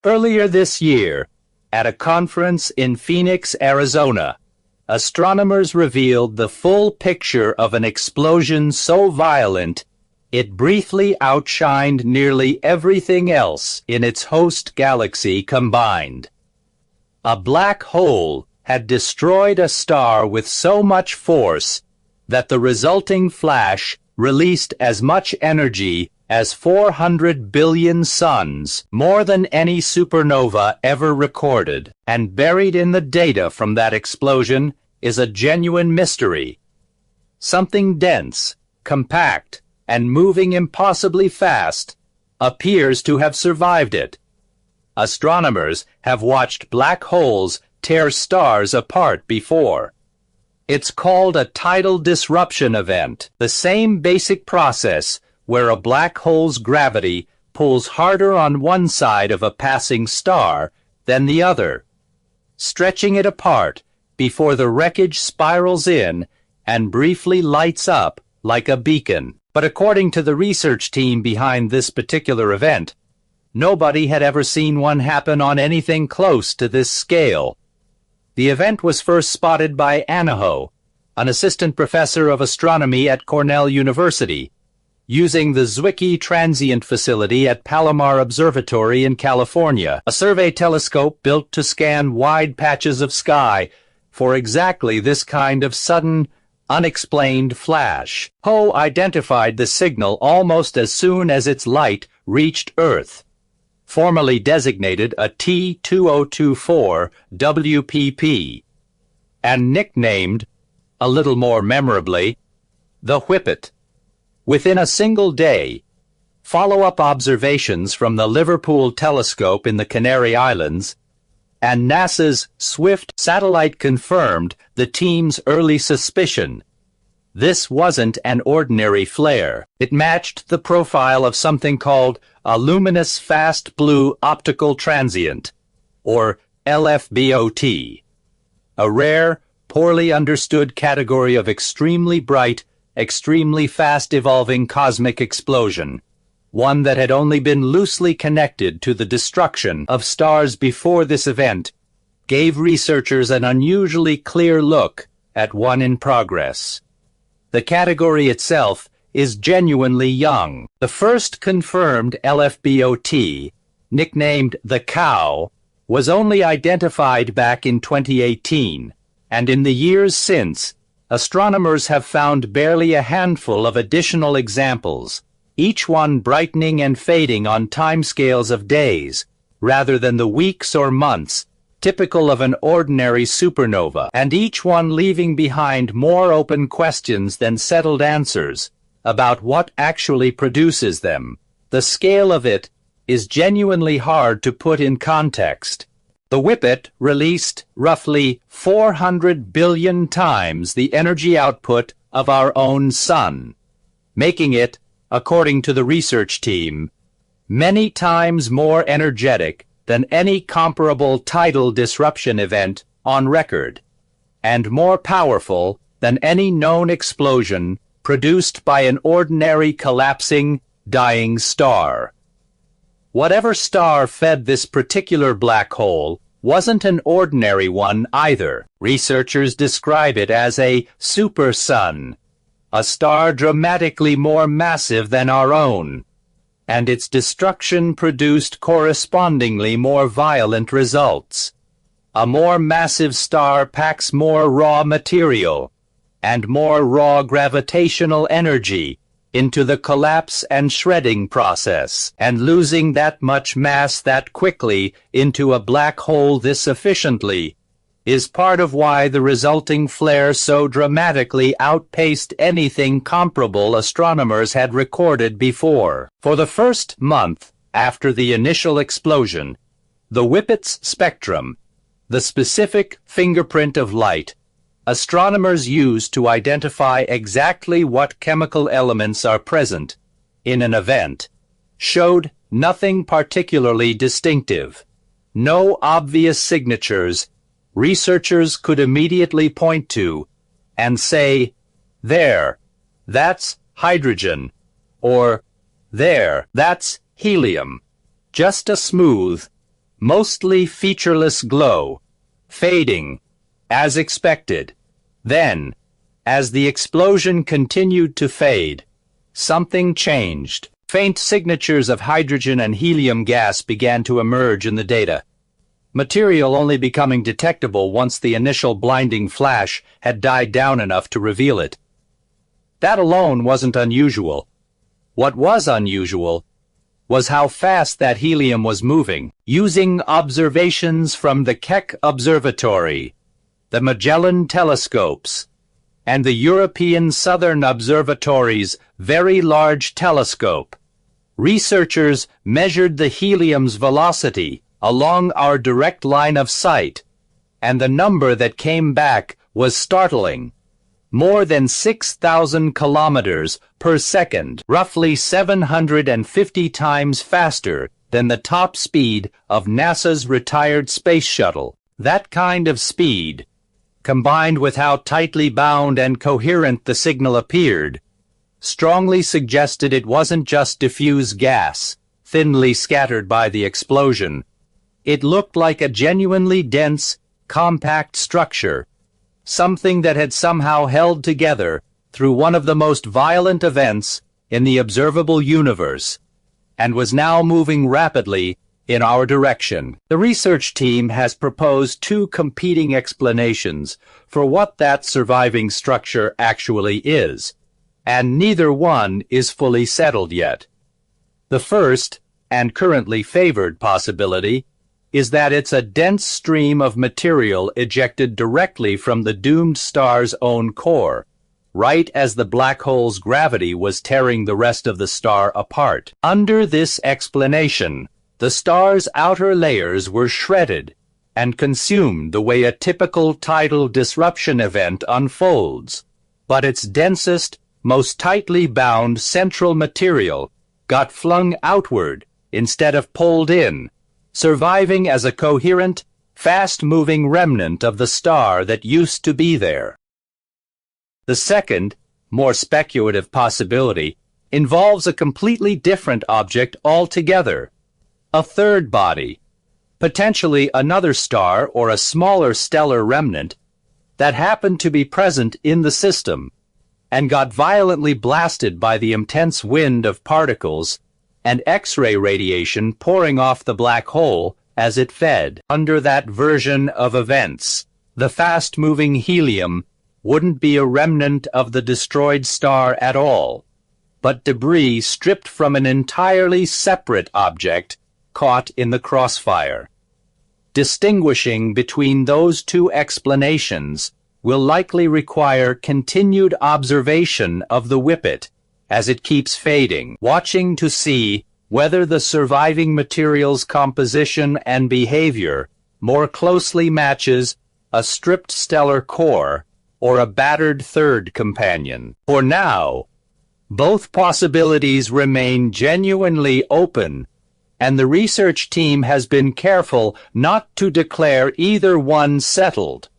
Earlier this year, at a conference in Phoenix, Arizona, astronomers revealed the full picture of an explosion so violent it briefly outshined nearly everything else in its host galaxy combined. A black hole had destroyed a star with so much force that the resulting flash released as much energy as 400 billion suns, more than any supernova ever recorded, and buried in the data from that explosion is a genuine mystery. Something dense, compact, and moving impossibly fast appears to have survived it. Astronomers have watched black holes tear stars apart before. It's called a tidal disruption event, the same basic process where a black hole's gravity pulls harder on one side of a passing star than the other, stretching it apart before the wreckage spirals in and briefly lights up like a beacon. But according to the research team behind this particular event, nobody had ever seen one happen on anything close to this scale. The event was first spotted by Anaho, an assistant professor of astronomy at Cornell University, using the Zwicky Transient Facility at Palomar Observatory in California, a survey telescope built to scan wide patches of sky for exactly this kind of sudden, unexplained flash. Ho identified the signal almost as soon as its light reached Earth, formally designated a T2024 WPP, and nicknamed, a little more memorably, the Whippet. Within a single day, follow-up observations from the Liverpool telescope in the Canary Islands and NASA's Swift satellite confirmed the team's early suspicion. This wasn't an ordinary flare. It matched the profile of something called a luminous fast blue optical transient, or LFBOT, a rare, poorly understood category of extremely bright, extremely fast-evolving cosmic explosion, one that had only been loosely connected to the destruction of stars before this event, gave researchers an unusually clear look at one in progress. The category itself is genuinely young. The first confirmed LFBOT, nicknamed the Cow, was only identified back in 2018, and in the years since, astronomers have found barely a handful of additional examples, each one brightening and fading on timescales of days, rather than the weeks or months typical of an ordinary supernova, and each one leaving behind more open questions than settled answers about what actually produces them. The scale of it is genuinely hard to put in context. The Whippet released roughly 400 billion times the energy output of our own sun, making it, according to the research team, many times more energetic than any comparable tidal disruption event on record, and more powerful than any known explosion produced by an ordinary collapsing, dying star. Whatever star fed this particular black hole wasn't an ordinary one either. Researchers describe it as a supersun, a star dramatically more massive than our own, and its destruction produced correspondingly more violent results. A more massive star packs more raw material and more raw gravitational energy into the collapse and shredding process, and losing that much mass that quickly into a black hole this efficiently is part of why the resulting flare so dramatically outpaced anything comparable astronomers had recorded before. For the first month after the initial explosion, the Whippet's spectrum, the specific fingerprint of light, astronomers use to identify exactly what chemical elements are present in an event, showed nothing particularly distinctive, no obvious signatures researchers could immediately point to and say, there, that's hydrogen, or there, that's helium. Just a smooth, mostly featureless glow, fading, as expected. Then, as the explosion continued to fade, something changed. Faint signatures of hydrogen and helium gas began to emerge in the data, material only becoming detectable once the initial blinding flash had died down enough to reveal it. That alone wasn't unusual. What was unusual was how fast that helium was moving. Using observations from the Keck Observatory, the Magellan telescopes, and the European Southern Observatory's Very Large Telescope, researchers measured the helium's velocity along our direct line of sight, and the number that came back was startling. More than 6,000 kilometers per second, roughly 750 times faster than the top speed of NASA's retired space shuttle. That kind of speed, combined with how tightly bound and coherent the signal appeared, strongly suggested it wasn't just diffuse gas, thinly scattered by the explosion. It looked like a genuinely dense, compact structure, something that had somehow held together through one of the most violent events in the observable universe, and was now moving rapidly in our direction. The research team has proposed two competing explanations for what that surviving structure actually is, and neither one is fully settled yet. The first, and currently favored possibility, is that it's a dense stream of material ejected directly from the doomed star's own core, right as the black hole's gravity was tearing the rest of the star apart. Under this explanation, the star's outer layers were shredded and consumed the way a typical tidal disruption event unfolds, but its densest, most tightly bound central material got flung outward instead of pulled in, surviving as a coherent, fast-moving remnant of the star that used to be there. The second, more speculative possibility involves a completely different object altogether, a third body, potentially another star or a smaller stellar remnant that happened to be present in the system and got violently blasted by the intense wind of particles and X-ray radiation pouring off the black hole as it fed. Under that version of events, the fast-moving helium wouldn't be a remnant of the destroyed star at all, but debris stripped from an entirely separate object caught in the crossfire. Distinguishing between those two explanations will likely require continued observation of the Whippet as it keeps fading, watching to see whether the surviving material's composition and behavior more closely matches a stripped stellar core or a battered third companion. For now, both possibilities remain genuinely open, and the research team has been careful not to declare either one settled.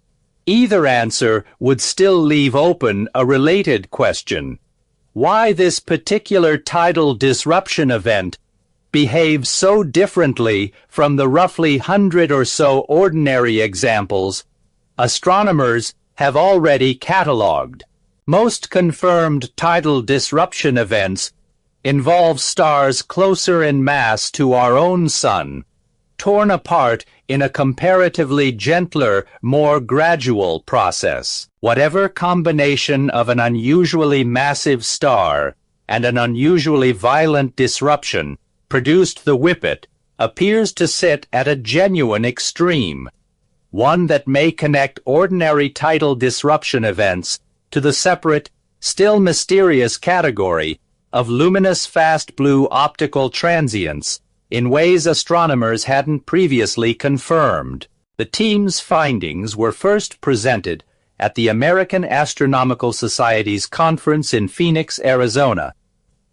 Either answer would still leave open a related question: why this particular tidal disruption event behaves so differently from the roughly 100 or so ordinary examples astronomers have already catalogued. Most confirmed tidal disruption events involve stars closer in mass to our own sun, torn apart in a comparatively gentler, more gradual process. Whatever combination of an unusually massive star and an unusually violent disruption produced the Whippet appears to sit at a genuine extreme, one that may connect ordinary tidal disruption events to the separate, still mysterious category of luminous fast blue optical transients in ways astronomers hadn't previously confirmed. The team's findings were first presented at the American Astronomical Society's conference in Phoenix, Arizona,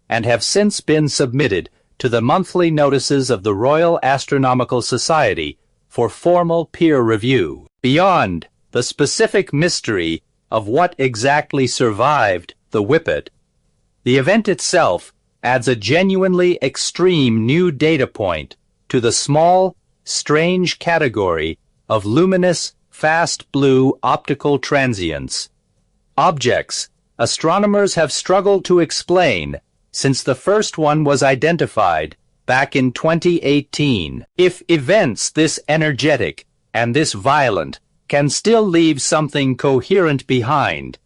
and have since been submitted to the monthly notices of the Royal Astronomical Society for formal peer review. Beyond the specific mystery of what exactly survived the Whippet, the event itself adds a genuinely extreme new data point to the small, strange category of luminous, fast blue optical transients. Objects astronomers have struggled to explain since the first one was identified back in 2018. If events this energetic and this violent can still leave something coherent behind,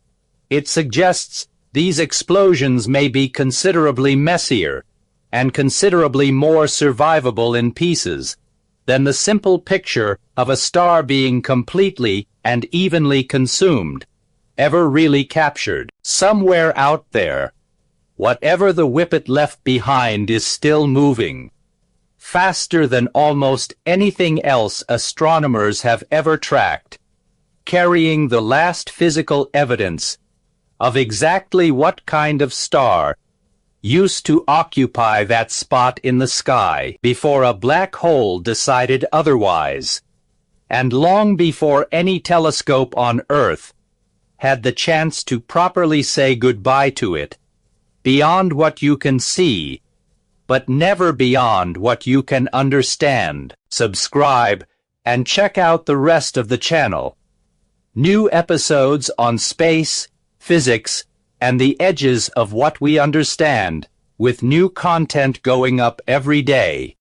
it suggests these explosions may be considerably messier and considerably more survivable in pieces than the simple picture of a star being completely and evenly consumed ever really captured. Somewhere out there, whatever the Whippet left behind is still moving, faster than almost anything else astronomers have ever tracked, carrying the last physical evidence of exactly what kind of star used to occupy that spot in the sky before a black hole decided otherwise, and long before any telescope on Earth had the chance to properly say goodbye to it, beyond what you can see, but never beyond what you can understand. Subscribe and check out the rest of the channel. New episodes on space, physics, and the edges of what we understand, with new content going up every day.